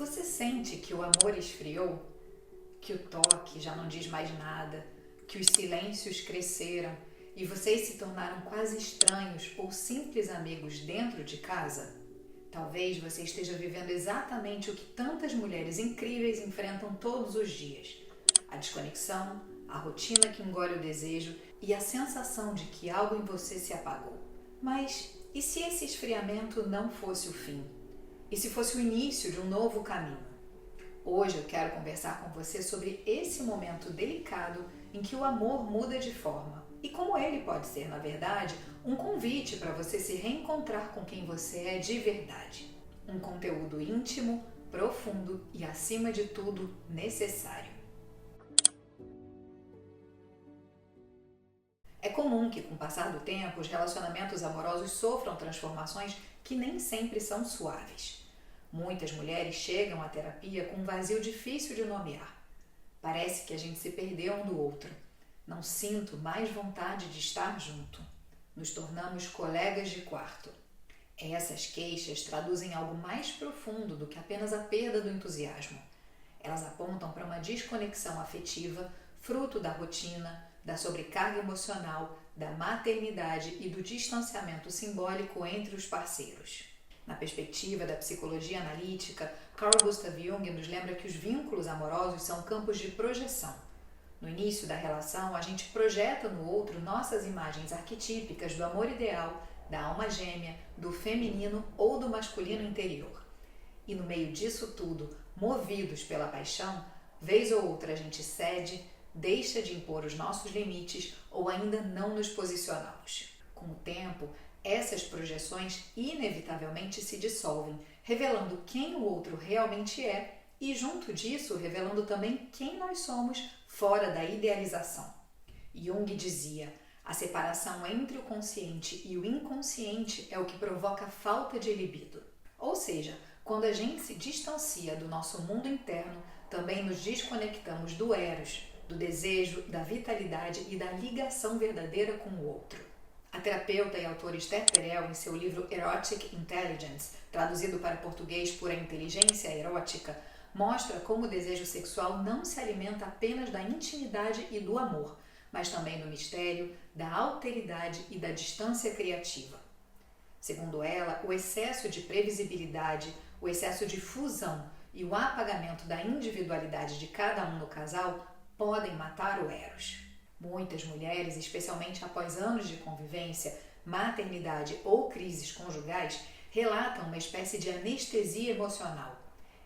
Você sente que o amor esfriou? Que o toque já não diz mais nada? Que os silêncios cresceram e vocês se tornaram quase estranhos ou simples amigos dentro de casa? Talvez você esteja vivendo exatamente o que tantas mulheres incríveis enfrentam todos os dias: a desconexão, a rotina que engole o desejo e a sensação de que algo em você se apagou. Mas e se esse esfriamento não fosse o fim? E se fosse o início de um novo caminho? Hoje eu quero conversar com você sobre esse momento delicado em que o amor muda de forma e como ele pode ser, na verdade, um convite para você se reencontrar com quem você é de verdade. Um conteúdo íntimo, profundo e, acima de tudo, necessário. É comum que, com o passar do tempo, os relacionamentos amorosos sofram transformações que nem sempre são suaves. Muitas mulheres chegam à terapia com um vazio difícil de nomear. Parece que a gente se perdeu um do outro. Não sinto mais vontade de estar junto. Nos tornamos colegas de quarto. Essas queixas traduzem algo mais profundo do que apenas a perda do entusiasmo. Elas apontam para uma desconexão afetiva, fruto da rotina, da sobrecarga emocional, da maternidade e do distanciamento simbólico entre os parceiros. Na perspectiva da psicologia analítica, Carl Gustav Jung nos lembra que os vínculos amorosos são campos de projeção. No início da relação, a gente projeta no outro nossas imagens arquetípicas do amor ideal, da alma gêmea, do feminino ou do masculino interior. E no meio disso tudo, movidos pela paixão, vez ou outra a gente cede, deixa de impor os nossos limites ou ainda não nos posicionamos. Com o tempo, essas projeções inevitavelmente se dissolvem, revelando quem o outro realmente é e, junto disso, revelando também quem nós somos fora da idealização. Jung dizia: a separação entre o consciente e o inconsciente é o que provoca a falta de libido. Ou seja, quando a gente se distancia do nosso mundo interno, também nos desconectamos do eros, do desejo, da vitalidade e da ligação verdadeira com o outro. A terapeuta e autora Esther Perel, em seu livro Erotic Intelligence, traduzido para português por A Inteligência Erótica, mostra como o desejo sexual não se alimenta apenas da intimidade e do amor, mas também do mistério, da alteridade e da distância criativa. Segundo ela, o excesso de previsibilidade, o excesso de fusão e o apagamento da individualidade de cada um no casal podem matar o eros. Muitas mulheres, especialmente após anos de convivência, maternidade ou crises conjugais, relatam uma espécie de anestesia emocional.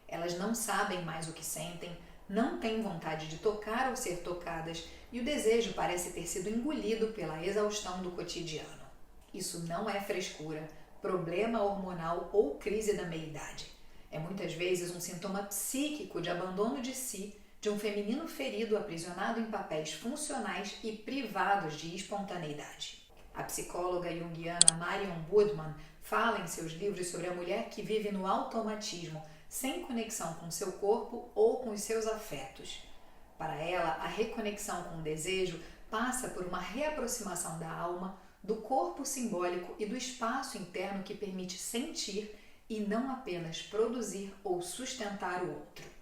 Elas não sabem mais o que sentem, não têm vontade de tocar ou ser tocadas e o desejo parece ter sido engolido pela exaustão do cotidiano. Isso não é frescura, problema hormonal ou crise da meia-idade. É muitas vezes um sintoma psíquico de abandono de si, de um feminino ferido aprisionado em papéis funcionais e privados de espontaneidade. A psicóloga junguiana Marion Budman fala em seus livros sobre a mulher que vive no automatismo, sem conexão com seu corpo ou com os seus afetos. Para ela, a reconexão com o desejo passa por uma reaproximação da alma, do corpo simbólico e do espaço interno que permite sentir e não apenas produzir ou sustentar o outro.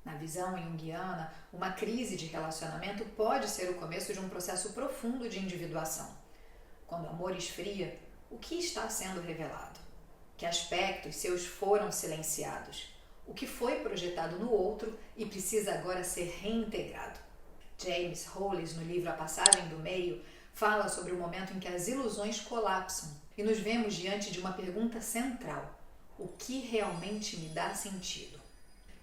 Na visão junguiana, uma crise de relacionamento pode ser o começo de um processo profundo de individuação. Quando o amor esfria, o que está sendo revelado? Que aspectos seus foram silenciados? O que foi projetado no outro e precisa agora ser reintegrado? James Hollis, no livro A Passagem do Meio, fala sobre o momento em que as ilusões colapsam e nos vemos diante de uma pergunta central: o que realmente me dá sentido?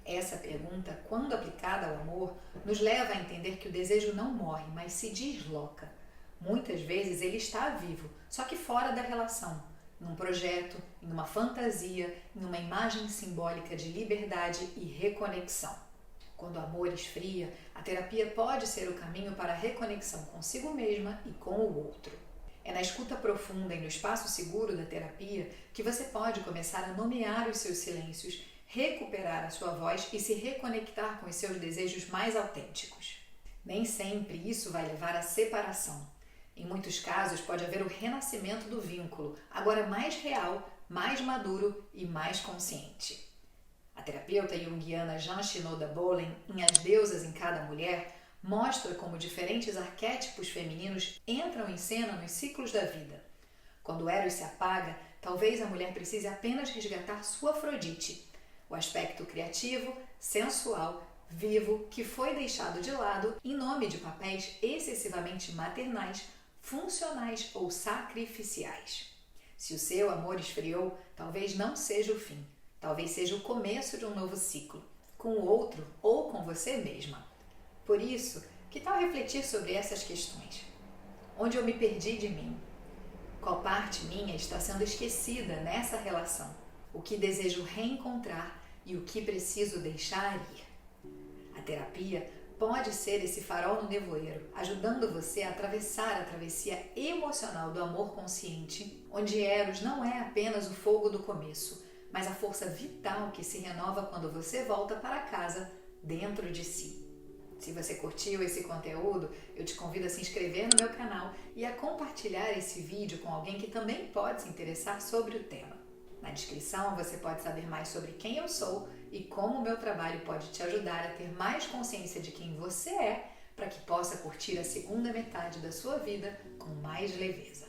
Essa pergunta, quando aplicada ao amor, nos leva a entender que o desejo não morre, mas se desloca. Muitas vezes ele está vivo, só que fora da relação, num projeto, em uma fantasia, em uma imagem simbólica de liberdade e reconexão. Quando o amor esfria, a terapia pode ser o caminho para a reconexão consigo mesma e com o outro. É na escuta profunda e no espaço seguro da terapia que você pode começar a nomear os seus silêncios, recuperar a sua voz e se reconectar com os seus desejos mais autênticos. Nem sempre isso vai levar à separação. Em muitos casos pode haver o renascimento do vínculo, agora mais real, mais maduro e mais consciente. A terapeuta junguiana Jean Shinoda Bolen, em As Deusas em Cada Mulher, mostra como diferentes arquétipos femininos entram em cena nos ciclos da vida. Quando o Eros se apaga, talvez a mulher precise apenas resgatar sua Afrodite, o aspecto criativo, sensual, vivo, que foi deixado de lado em nome de papéis excessivamente maternais, funcionais ou sacrificiais. Se o seu amor esfriou, talvez não seja o fim, talvez seja o começo de um novo ciclo, com o outro ou com você mesma. Por isso, que tal refletir sobre essas questões? Onde eu me perdi de mim? Qual parte minha está sendo esquecida nessa relação? O que desejo reencontrar e o que preciso deixar ir? A terapia pode ser esse farol no nevoeiro, ajudando você a atravessar a travessia emocional do amor consciente, onde Eros não é apenas o fogo do começo, mas a força vital que se renova quando você volta para casa dentro de si. Se você curtiu esse conteúdo, eu te convido a se inscrever no meu canal e a compartilhar esse vídeo com alguém que também pode se interessar sobre o tema. Na descrição você pode saber mais sobre quem eu sou e como o meu trabalho pode te ajudar a ter mais consciência de quem você é, para que possa curtir a segunda metade da sua vida com mais leveza.